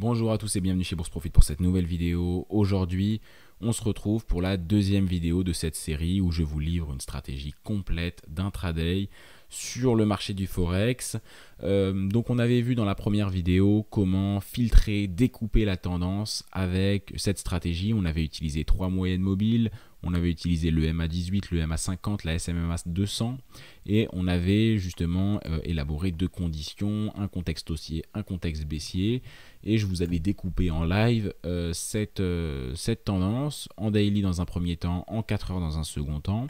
Bonjour à tous et bienvenue chez Bourse Profit pour cette nouvelle vidéo. Aujourd'hui, on se retrouve pour la deuxième vidéo de cette série où je vous livre une stratégie complète d'intraday sur le marché du Forex. Donc on avait vu dans la première vidéo comment filtrer, découper la tendance avec cette stratégie. On avait utilisé 3 moyennes mobiles, on avait utilisé le MA18, le MA50, la SMMA 200 et on avait justement élaboré deux conditions, un contexte haussier, un contexte baissier. Et je vous avais découpé en live cette tendance en daily dans un premier temps, en 4 heures dans un second temps,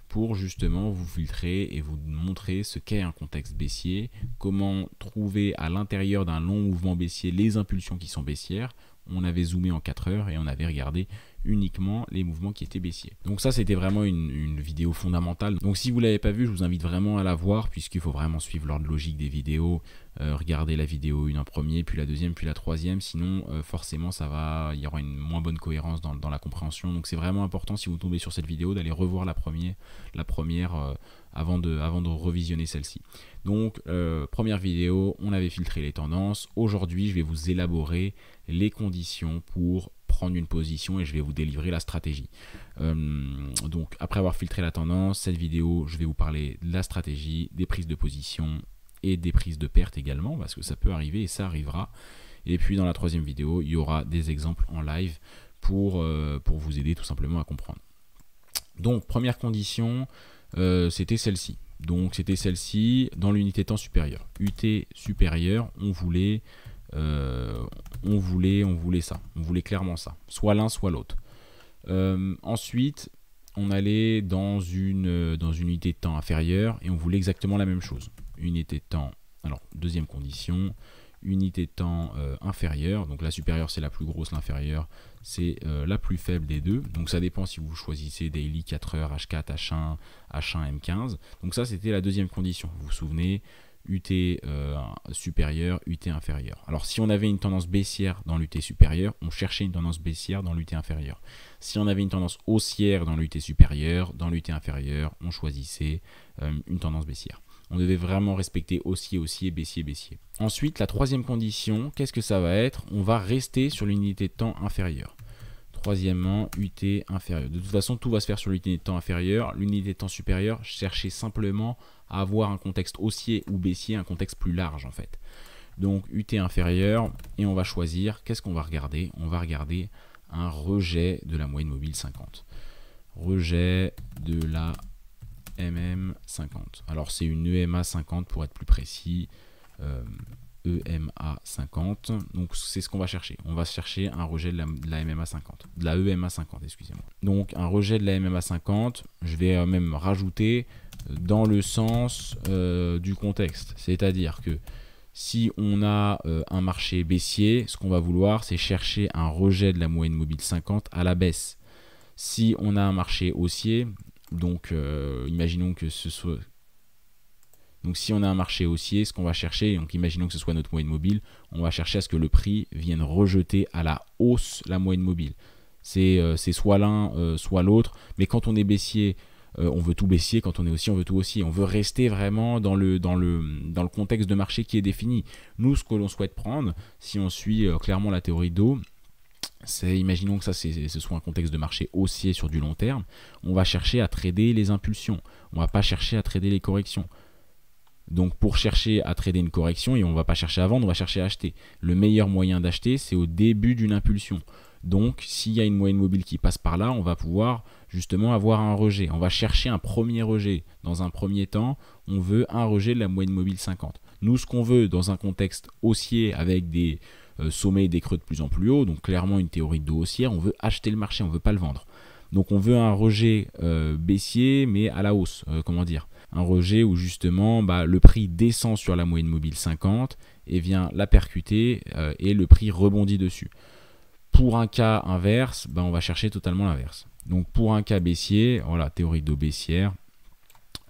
pour justement vous filtrer et vous montrer ce qu'est un contexte baissier, comment trouver à l'intérieur d'un long mouvement baissier les impulsions qui sont baissières. On avait zoomé en 4 heures et on avait regardé uniquement les mouvements qui étaient baissiers. Donc ça, c'était vraiment une vidéo fondamentale. Donc si vous ne l'avez pas vue, je vous invite vraiment à la voir puisqu'il faut vraiment suivre l'ordre logique des vidéos. Regardez la vidéo une en premier, puis la deuxième, puis la troisième. Sinon, forcément, il y aura une moins bonne cohérence dans la compréhension. Donc c'est vraiment important, si vous tombez sur cette vidéo, d'aller revoir la première avant de revisionner celle-ci. Donc, première vidéo, on avait filtré les tendances. Aujourd'hui, je vais vous élaborer les conditions pour prendre une position et je vais vous délivrer la stratégie. Donc, après avoir filtré la tendance, cette vidéo, je vais vous parler de la stratégie, des prises de position et des prises de perte également, parce que ça peut arriver et ça arrivera. Et puis, dans la troisième vidéo, il y aura des exemples en live pour vous aider tout simplement à comprendre. Donc, première condition, c'était celle-ci. Donc c'était celle-ci dans l'unité temps supérieure. UT supérieure, on voulait ça. On voulait clairement ça. Soit l'un, soit l'autre. Ensuite, on allait dans une unité de temps inférieure et on voulait exactement la même chose. Unité de temps, alors deuxième condition, unité de temps inférieure. Donc la supérieure c'est la plus grosse, l'inférieure c'est la plus faible des deux. Donc ça dépend si vous choisissez daily 4 heures, H4, H1, H1, M15. Donc ça c'était la deuxième condition. Vous vous souvenez, UT supérieur, UT inférieur. Alors si on avait une tendance baissière dans l'UT supérieur, on cherchait une tendance baissière dans l'UT inférieur. Si on avait une tendance haussière dans l'UT supérieur, dans l'UT inférieur, on choisissait une tendance baissière. On devait vraiment respecter haussier, haussier, baissier, baissier. Ensuite, la troisième condition, qu'est-ce que ça va être? On va rester sur l'unité de temps inférieure. Troisièmement, UT inférieur. De toute façon, tout va se faire sur l'unité de temps inférieure. L'unité de temps supérieure, cherchez simplement à avoir un contexte haussier ou baissier, un contexte plus large en fait. Donc UT inférieur, et on va choisir, qu'est-ce qu'on va regarder? On va regarder un rejet de la moyenne mobile 50. Rejet de la MM50. Alors c'est une EMA 50 pour être plus précis. EMA 50. Donc c'est ce qu'on va chercher. On va chercher un rejet de la MMA 50. De la EMA 50, excusez-moi. Donc un rejet de la MMA 50, je vais même rajouter dans le sens du contexte. C'est-à-dire que si on a un marché baissier, ce qu'on va vouloir, c'est chercher un rejet de la moyenne mobile 50 à la baisse. Si on a un marché haussier, donc imaginons que ce soit... Donc si on a un marché haussier, ce qu'on va chercher, donc imaginons que ce soit notre moyenne mobile, on va chercher à ce que le prix vienne rejeter à la hausse la moyenne mobile. C'est soit l'un, soit l'autre, mais quand on est baissier, on veut tout baissier, quand on est haussier, on veut tout haussier. On veut rester vraiment dans le contexte de marché qui est défini. Nous, ce que l'on souhaite prendre, si on suit clairement la théorie d'eau, c'est, imaginons que ça ce soit un contexte de marché haussier sur du long terme, on va chercher à trader les impulsions, on ne va pas chercher à trader les corrections. Donc pour chercher à trader une correction, et on ne va pas chercher à vendre, on va chercher à acheter. Le meilleur moyen d'acheter, c'est au début d'une impulsion. Donc s'il y a une moyenne mobile qui passe par là, on va pouvoir justement avoir un rejet. On va chercher un premier rejet. Dans un premier temps, on veut un rejet de la moyenne mobile 50. Nous, ce qu'on veut dans un contexte haussier avec des sommets et des creux de plus en plus haut, donc clairement une théorie de haussière, on veut acheter le marché, on ne veut pas le vendre. Donc on veut un rejet baissier mais à la hausse, comment dire, un rejet où justement le prix descend sur la moyenne mobile 50 et vient la percuter et le prix rebondit dessus. Pour un cas inverse, on va chercher totalement l'inverse. Donc pour un cas baissier, voilà, théorie d'eau baissière,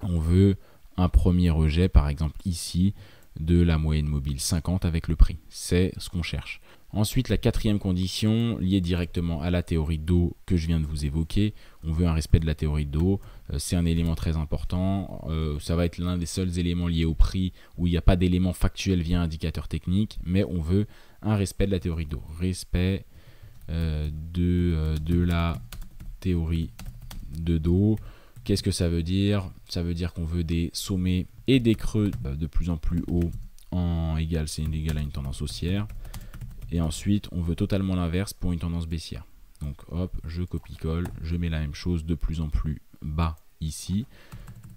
on veut un premier rejet par exemple ici de la moyenne mobile 50 avec le prix. C'est ce qu'on cherche. Ensuite, la quatrième condition, liée directement à la théorie d'eau que je viens de vous évoquer, on veut un respect de la théorie d'eau, c'est un élément très important, ça va être l'un des seuls éléments liés au prix où il n'y a pas d'élément factuel via indicateur technique, mais on veut un respect de la théorie d'eau. Respect de la théorie de dos. Qu'est-ce que ça veut dire? Ça veut dire qu'on veut des sommets et des creux de plus en plus hauts en égal, c'est égal à une tendance haussière. Et ensuite, on veut totalement l'inverse pour une tendance baissière. Donc hop, je copie-colle, je mets la même chose de plus en plus bas ici.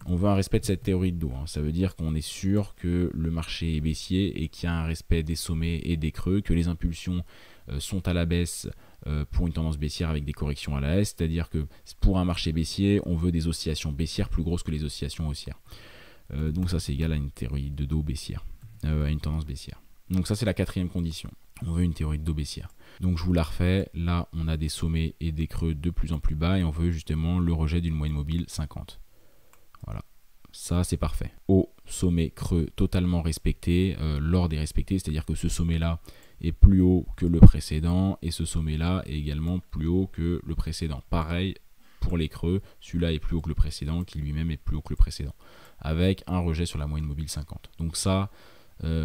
On veut un respect de cette théorie de dos. Ça veut dire qu'on est sûr que le marché est baissier et qu'il y a un respect des sommets et des creux, que les impulsions sont à la baisse pour une tendance baissière avec des corrections à la hausse. C'est-à-dire que pour un marché baissier, on veut des oscillations baissières plus grosses que les oscillations haussières. Donc ça, c'est égal à une théorie de dos baissière, à une tendance baissière. Donc ça, c'est la quatrième condition. On veut une théorie de dos baissière. Donc je vous la refais. Là, on a des sommets et des creux de plus en plus bas et on veut justement le rejet d'une moyenne mobile 50. Voilà, ça c'est parfait. Haut, sommet, creux totalement respecté, l'ordre est respecté, c'est-à-dire que ce sommet-là est plus haut que le précédent et ce sommet-là est également plus haut que le précédent. Pareil pour les creux, celui-là est plus haut que le précédent, qui lui-même est plus haut que le précédent, avec un rejet sur la moyenne mobile 50. Donc ça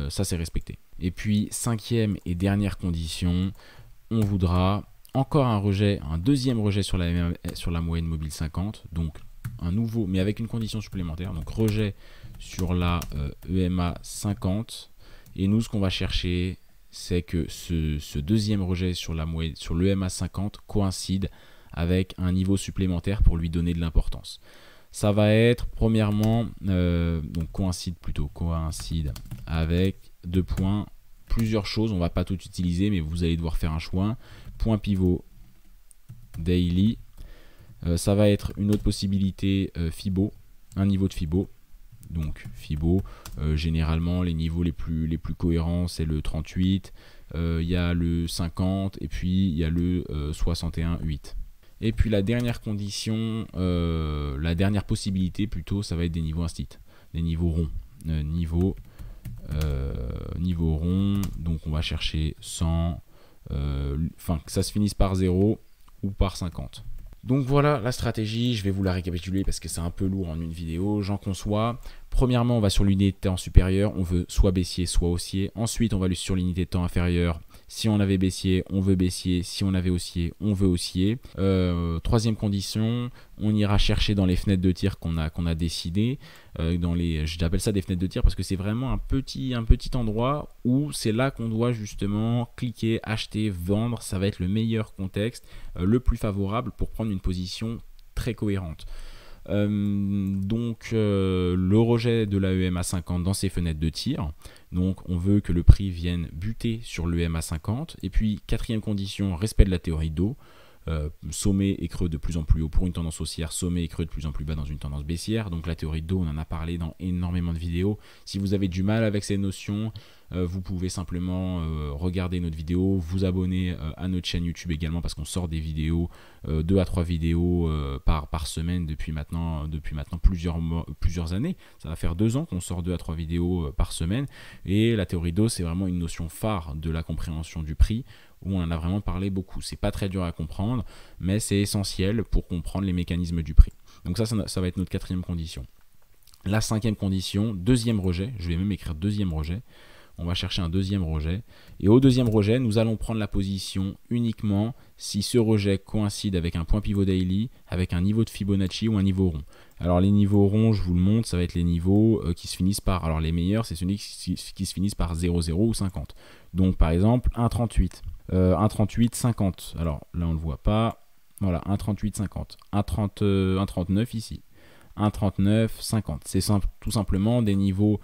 c'est respecté. Et puis, cinquième et dernière condition, on voudra encore un rejet, un deuxième rejet sur la moyenne mobile 50, donc un nouveau, mais avec une condition supplémentaire, donc rejet sur la EMA 50. Et nous, ce qu'on va chercher, c'est que ce deuxième rejet sur l'EMA 50 coïncide avec un niveau supplémentaire pour lui donner de l'importance. Ça va être premièrement, donc coïncide avec deux points, plusieurs choses, on ne va pas tout utiliser, mais vous allez devoir faire un choix. Point pivot daily. Ça va être une autre possibilité Fibo, un niveau de Fibo. Donc Fibo, généralement les niveaux les plus cohérents c'est le 38, il y a le 50 et puis il y a le 61,8. Et puis la dernière condition, la dernière possibilité plutôt, ça va être des niveaux instit, des niveaux ronds. Niveau rond, donc on va chercher 100, enfin que ça se finisse par 0 ou par 50. Donc voilà la stratégie, je vais vous la récapituler parce que c'est un peu lourd en une vidéo, j'en conçois. Premièrement, on va sur l'unité de temps supérieure, on veut soit baissier, soit haussier. Ensuite, on va aller sur l'unité de temps inférieure. Si on avait baissier, on veut baissier. Si on avait haussier, on veut haussier. Troisième condition, on ira chercher dans les fenêtres de tir qu'on a décidé. J'appelle ça des fenêtres de tir parce que c'est vraiment un petit endroit où c'est là qu'on doit justement cliquer, acheter, vendre. Ça va être le meilleur contexte, le plus favorable pour prendre une position très cohérente. Donc le rejet de la EMA 50 dans ces fenêtres de tir, donc on veut que le prix vienne buter sur l'EMA 50. Et puis quatrième condition, respect de la théorie d'eau, sommet et creux de plus en plus haut pour une tendance haussière, sommet et creux de plus en plus bas dans une tendance baissière. Donc la théorie d'eau, on en a parlé dans énormément de vidéos. Si vous avez du mal avec ces notions, vous pouvez simplement regarder notre vidéo, vous abonner à notre chaîne YouTube également parce qu'on sort des vidéos, 2 à 3 vidéos par semaine depuis maintenant plusieurs années. Ça va faire 2 ans qu'on sort 2 à 3 vidéos par semaine. Et la théorie d'eau, c'est vraiment une notion phare de la compréhension du prix où on en a vraiment parlé beaucoup. C'est pas très dur à comprendre, mais c'est essentiel pour comprendre les mécanismes du prix. Donc ça va être notre quatrième condition. La cinquième condition, deuxième rejet, je vais même écrire deuxième rejet. On va chercher un deuxième rejet. Et au deuxième rejet, nous allons prendre la position uniquement si ce rejet coïncide avec un point pivot daily, avec un niveau de Fibonacci ou un niveau rond. Alors les niveaux ronds, je vous le montre, ça va être les niveaux qui se finissent par... Alors les meilleurs, c'est ceux qui se finissent par 0, 0 ou 50. Donc par exemple, 1,38. 1,38, 50. Alors là, on ne le voit pas. Voilà, 1,38, 50. 1,39 ici. 1,39, 50. C'est tout simplement des niveaux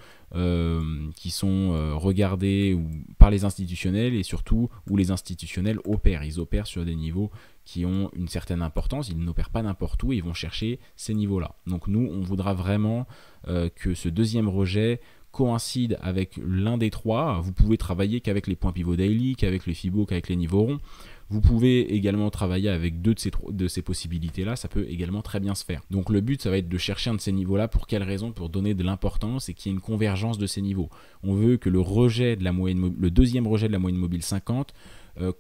qui sont regardés par les institutionnels et surtout où les institutionnels opèrent. Ils opèrent sur des niveaux qui ont une certaine importance. Ils n'opèrent pas n'importe où, ils vont chercher ces niveaux-là. Donc nous, on voudra vraiment que ce deuxième rejet coïncide avec l'un des trois. Vous pouvez travailler qu'avec les points pivot daily, qu'avec les Fibo, qu'avec les niveaux ronds. Vous pouvez également travailler avec deux de ces possibilités-là, ça peut également très bien se faire. Donc le but, ça va être de chercher un de ces niveaux-là. Pour quelle raison? Pour donner de l'importance et qu'il y ait une convergence de ces niveaux. On veut que le deuxième rejet de la moyenne mobile 50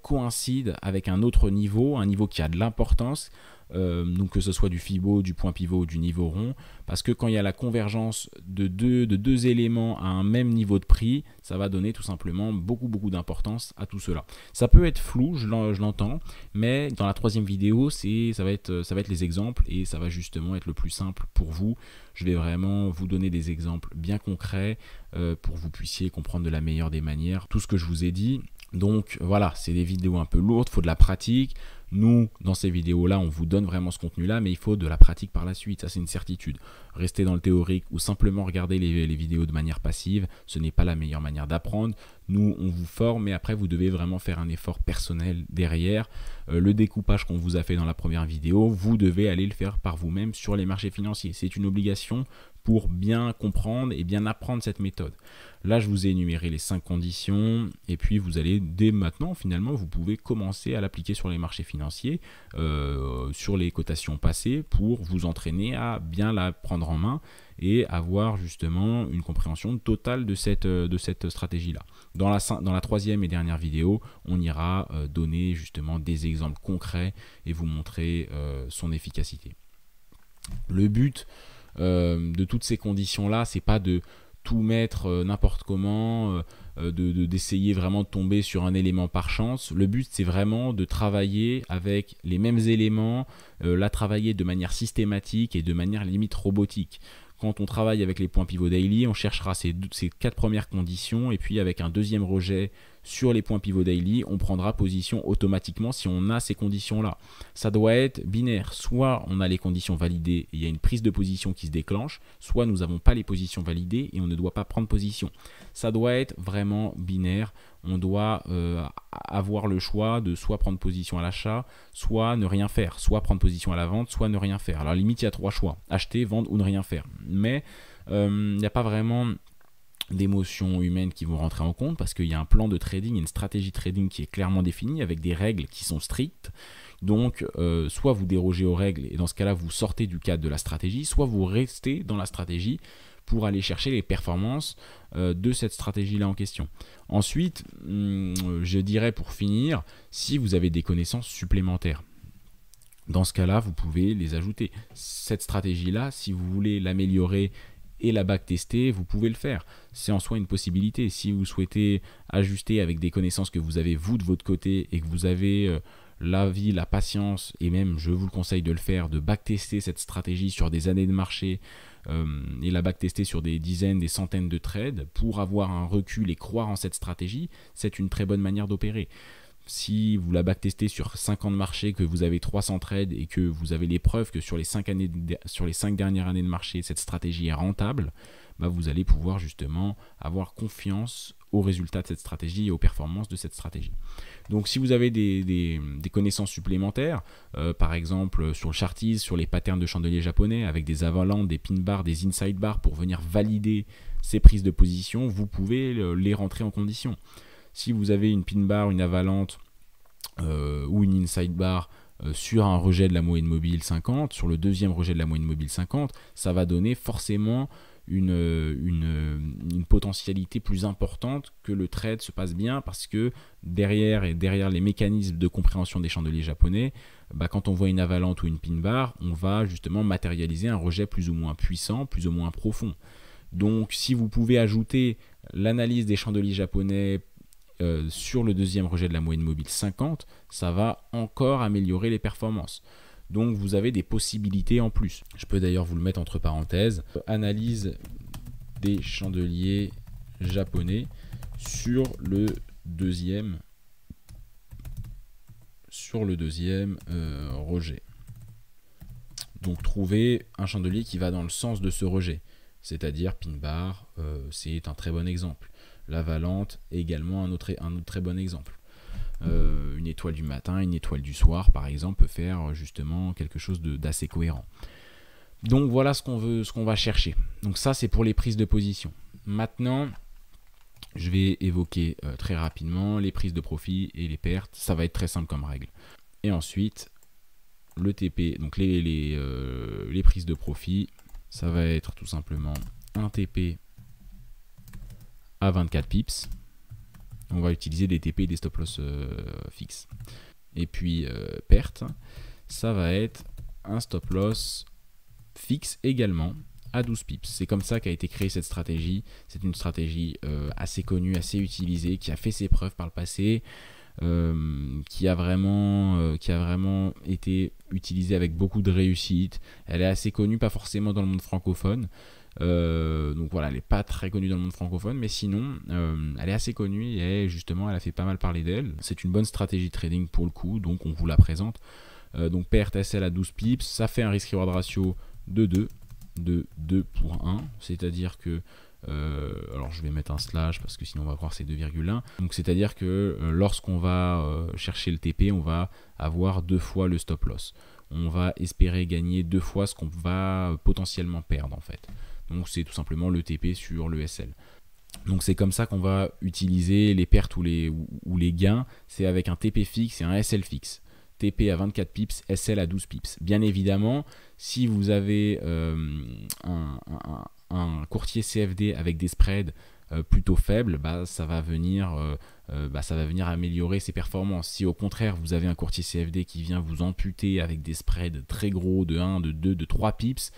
coïncide avec un autre niveau, un niveau qui a de l'importance, donc que ce soit du Fibo, du point pivot ou du niveau rond, parce que quand il y a la convergence de deux éléments à un même niveau de prix, ça va donner tout simplement beaucoup d'importance à tout cela. Ça peut être flou, je l'entends, mais dans la troisième vidéo, ça va être les exemples et ça va justement être le plus simple pour vous. Je vais vraiment vous donner des exemples bien concrets pour que vous puissiez comprendre de la meilleure des manières tout ce que je vous ai dit. Donc voilà, c'est des vidéos un peu lourdes, il faut de la pratique. Nous, dans ces vidéos-là, on vous donne vraiment ce contenu-là, mais il faut de la pratique par la suite, ça c'est une certitude. Rester dans le théorique ou simplement regarder les vidéos de manière passive, ce n'est pas la meilleure manière d'apprendre. Nous, on vous forme, mais après, vous devez vraiment faire un effort personnel derrière. Le découpage qu'on vous a fait dans la première vidéo, vous devez aller le faire par vous-même sur les marchés financiers. C'est une obligation pour bien comprendre et bien apprendre cette méthode. Là, je vous ai énuméré les 5 conditions et puis vous allez, dès maintenant, finalement, vous pouvez commencer à l'appliquer sur les marchés financiers, sur les cotations passées pour vous entraîner à bien la prendre en main et avoir justement une compréhension totale de cette stratégie-là. Dans la troisième et dernière vidéo, on ira donner justement des exemples concrets et vous montrer son efficacité. Le but de toutes ces conditions-là, c'est pas de tout mettre n'importe comment, d'essayer vraiment de tomber sur un élément par chance. Le but, c'est vraiment de travailler avec les mêmes éléments, la travailler de manière systématique et de manière limite robotique. Quand on travaille avec les points pivot daily, on cherchera ces 4 premières conditions et puis avec un deuxième rejet sur les points pivot daily, on prendra position automatiquement si on a ces conditions-là. Ça doit être binaire. Soit on a les conditions validées et il y a une prise de position qui se déclenche, soit nous n'avons pas les positions validées et on ne doit pas prendre position. Ça doit être vraiment binaire. On doit avoir le choix de soit prendre position à l'achat, soit ne rien faire, soit prendre position à la vente, soit ne rien faire. Alors limite, il y a 3 choix, acheter, vendre ou ne rien faire. Mais il n'y a pas vraiment d'émotions humaines qui vont rentrer en compte parce qu'il y a un plan de trading, une stratégie trading qui est clairement définie avec des règles qui sont strictes. Donc, soit vous dérogez aux règles et dans ce cas-là, vous sortez du cadre de la stratégie, soit vous restez dans la stratégie pour aller chercher les performances de cette stratégie-là en question. Ensuite, je dirais pour finir, si vous avez des connaissances supplémentaires, dans ce cas-là, vous pouvez les ajouter. Cette stratégie-là, si vous voulez l'améliorer et la backtester, vous pouvez le faire. C'est en soi une possibilité. Si vous souhaitez ajuster avec des connaissances que vous avez vous de votre côté et que vous avez l'avis, la patience et même, je vous le conseille de le faire, de backtester cette stratégie sur des années de marché et la backtester sur des dizaines, des centaines de trades pour avoir un recul et croire en cette stratégie, c'est une très bonne manière d'opérer. Si vous la backtestez sur 5 ans de marché, que vous avez 300 trades et que vous avez les preuves que sur les 5 dernières années de marché, cette stratégie est rentable, bah vous allez pouvoir justement avoir confiance aux résultats de cette stratégie et aux performances de cette stratégie. Donc si vous avez des connaissances supplémentaires, par exemple sur le chartis, sur les patterns de chandelier japonais, avec des avalanches, des pin bars, des inside bars pour venir valider ces prises de position, vous pouvez les rentrer en condition. Si vous avez une pin bar, une avalanche ou une inside bar sur un rejet de la moyenne mobile 50, sur le deuxième rejet de la moyenne mobile 50, ça va donner forcément une potentialité plus importante que le trade se passe bien parce que derrière les mécanismes de compréhension des chandeliers japonais, quand on voit une avalanche ou une pin bar, on va justement matérialiser un rejet plus ou moins puissant, plus ou moins profond. Donc si vous pouvez ajouter l'analyse des chandeliers japonais sur le deuxième rejet de la moyenne mobile 50, ça va encore améliorer les performances. Donc vous avez des possibilités en plus. Je peux d'ailleurs vous le mettre entre parenthèses. Analyse des chandeliers japonais sur le deuxième rejet. Donc trouver un chandelier qui va dans le sens de ce rejet. C'est-à-dire pin bar, c'est un très bon exemple. L'avalanche également un autre très bon exemple. Une étoile du matin, une étoile du soir par exemple peut faire justement quelque chose d'assez cohérent. Donc voilà ce qu'on va chercher. Donc ça c'est pour les prises de position. Maintenant je vais évoquer très rapidement les prises de profit et les pertes. Ça va être très simple comme règle. Et ensuite le TP, donc les prises de profit, ça va être tout simplement un TP à 24 pips. On va utiliser des TP et des stop loss fixes. Et puis perte, ça va être un stop loss fixe également à 12 pips. C'est comme ça qu'a été créée cette stratégie. C'est une stratégie assez connue, assez utilisée, qui a fait ses preuves par le passé, qui a vraiment été utilisée avec beaucoup de réussite. Elle est assez connue, pas forcément dans le monde francophone. Donc voilà, elle n'est pas très connue dans le monde francophone, mais sinon elle est assez connue et justement elle a fait pas mal parler d'elle. C'est une bonne stratégie de trading pour le coup, donc on vous la présente. Donc PRTSL à 12 pips, ça fait un risk reward ratio de 2 pour 1, c'est-à-dire que alors je vais mettre un slash parce que sinon on va voir c'est 2,1. Donc c'est à dire que lorsqu'on va chercher le TP, on va avoir 2 fois le stop loss. On va espérer gagner 2 fois ce qu'on va potentiellement perdre en fait. Donc c'est tout simplement le TP sur le SL. Donc c'est comme ça qu'on va utiliser les pertes ou les gains. C'est avec un TP fixe et un SL fixe. TP à 24 pips, SL à 12 pips. Bien évidemment, si vous avez un courtier CFD avec des spreads plutôt faibles, ça va venir améliorer ses performances. Si au contraire vous avez un courtier CFD qui vient vous amputer avec des spreads très gros de 1, de 2, de 3 pips,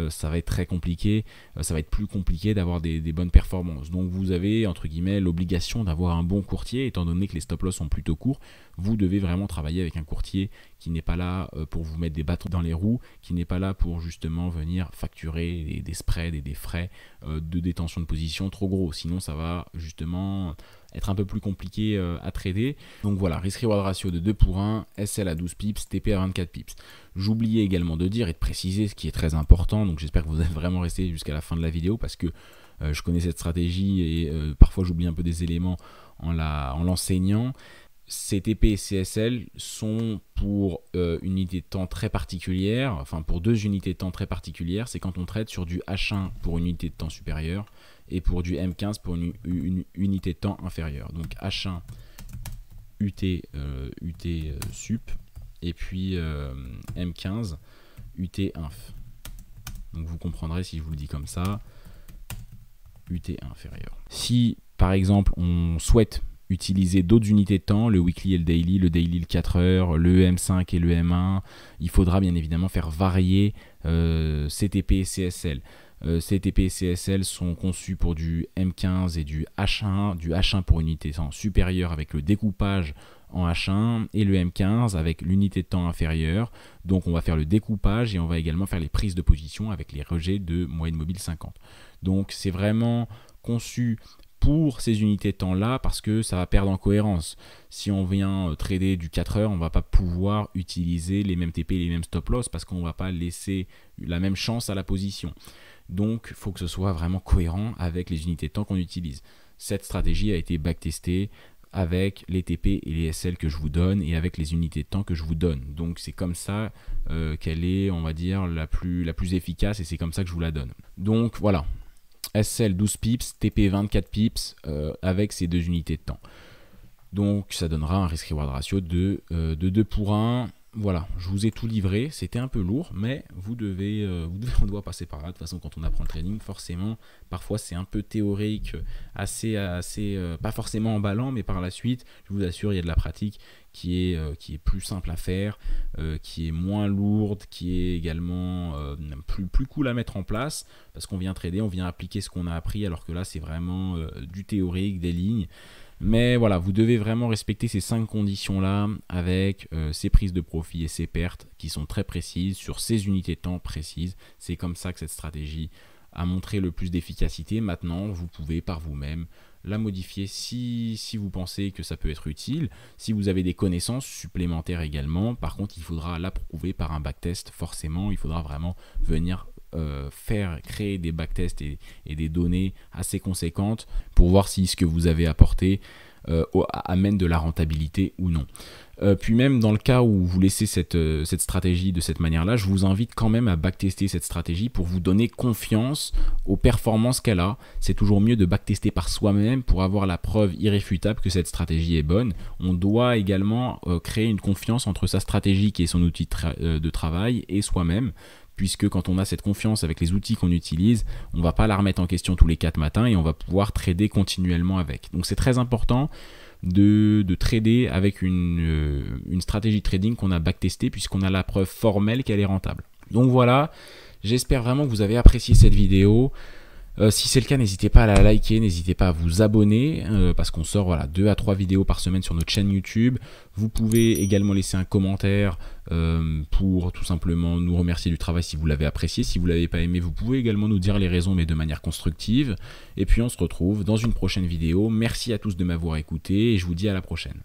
ça va être très compliqué, ça va être plus compliqué d'avoir des bonnes performances. Donc vous avez entre guillemets l'obligation d'avoir un bon courtier, étant donné que les stop loss sont plutôt courts. Vous devez vraiment travailler avec un courtier qui n'est pas là pour vous mettre des bâtons dans les roues, qui n'est pas là pour justement venir facturer des spreads et des frais de détention de position trop gros. Sinon ça va justement être un peu plus compliqué à trader. Donc voilà, risk reward ratio de 2 pour 1, SL à 12 pips, TP à 24 pips. J'oubliais également de dire et de préciser ce qui est très important, donc j'espère que vous êtes vraiment resté jusqu'à la fin de la vidéo parce que je connais cette stratégie et parfois j'oublie un peu des éléments en l'enseignant. Ces TP et CSL sont pour une unité de temps très particulière, enfin pour 2 unités de temps très particulières, c'est quand on traite sur du H1 pour une unité de temps supérieure et pour du M15 pour une unité de temps inférieure. Donc H1 UT sup et puis M15 UT inf. Donc vous comprendrez si je vous le dis comme ça, UT inférieur. Si par exemple on souhaite utiliser d'autres unités de temps, le weekly et le daily le 4 heures, le M5 et le M1, il faudra bien évidemment faire varier CTP et CSL. CTP et CSL sont conçus pour du M15 et du H1 pour une unité de temps supérieure avec le découpage en H1 et le M15 avec l'unité de temps inférieure. Donc on va faire le découpage et on va également faire les prises de position avec les rejets de moyenne mobile 50. Donc c'est vraiment conçu pour ces unités de temps là parce que ça va perdre en cohérence. Si on vient trader du 4 heures, on va pas pouvoir utiliser les mêmes TP et les mêmes stop loss parce qu'on va pas laisser la même chance à la position. Donc il faut que ce soit vraiment cohérent avec les unités de temps qu'on utilise. Cette stratégie a été backtestée avec les TP et les SL que je vous donne et avec les unités de temps que je vous donne. Donc c'est comme ça qu'elle est, on va dire, la plus efficace et c'est comme ça que je vous la donne. Donc voilà, SL 12 pips, TP 24 pips avec ces 2 unités de temps. Donc ça donnera un risk reward ratio de 2 pour 1. Voilà, je vous ai tout livré, c'était un peu lourd, mais on doit passer par là. De toute façon, quand on apprend le trading, forcément, parfois c'est un peu théorique, assez pas forcément emballant, mais par la suite, je vous assure, il y a de la pratique qui est plus simple à faire, qui est moins lourde, qui est également plus cool à mettre en place, parce qu'on vient trader, on vient appliquer ce qu'on a appris, alors que là, c'est vraiment du théorique, des lignes. Mais voilà, vous devez vraiment respecter ces 5 conditions-là avec ces prises de profit et ces pertes qui sont très précises sur ces unités de temps précises. C'est comme ça que cette stratégie a montré le plus d'efficacité. Maintenant, vous pouvez par vous-même la modifier si vous pensez que ça peut être utile. Si vous avez des connaissances supplémentaires également, par contre, il faudra l'approuver par un backtest. Forcément, il faudra vraiment venir créer des backtests et des données assez conséquentes pour voir si ce que vous avez apporté amène de la rentabilité ou non. Puis même dans le cas où vous laissez cette stratégie de cette manière-là, je vous invite quand même à backtester cette stratégie pour vous donner confiance aux performances qu'elle a. C'est toujours mieux de backtester par soi-même pour avoir la preuve irréfutable que cette stratégie est bonne. On doit également créer une confiance entre sa stratégie qui est son outil de travail et soi-même, puisque quand on a cette confiance avec les outils qu'on utilise, on ne va pas la remettre en question tous les 4 matins et on va pouvoir trader continuellement avec. Donc c'est très important. de trader avec une stratégie de trading qu'on a backtestée puisqu'on a la preuve formelle qu'elle est rentable. Donc voilà, j'espère vraiment que vous avez apprécié cette vidéo. Si c'est le cas, n'hésitez pas à la liker, n'hésitez pas à vous abonner parce qu'on sort 2 à 3 vidéos par semaine sur notre chaîne YouTube. Vous pouvez également laisser un commentaire pour tout simplement nous remercier du travail si vous l'avez apprécié. Si vous ne l'avez pas aimé, vous pouvez également nous dire les raisons, mais de manière constructive. Et puis on se retrouve dans une prochaine vidéo. Merci à tous de m'avoir écouté et je vous dis à la prochaine.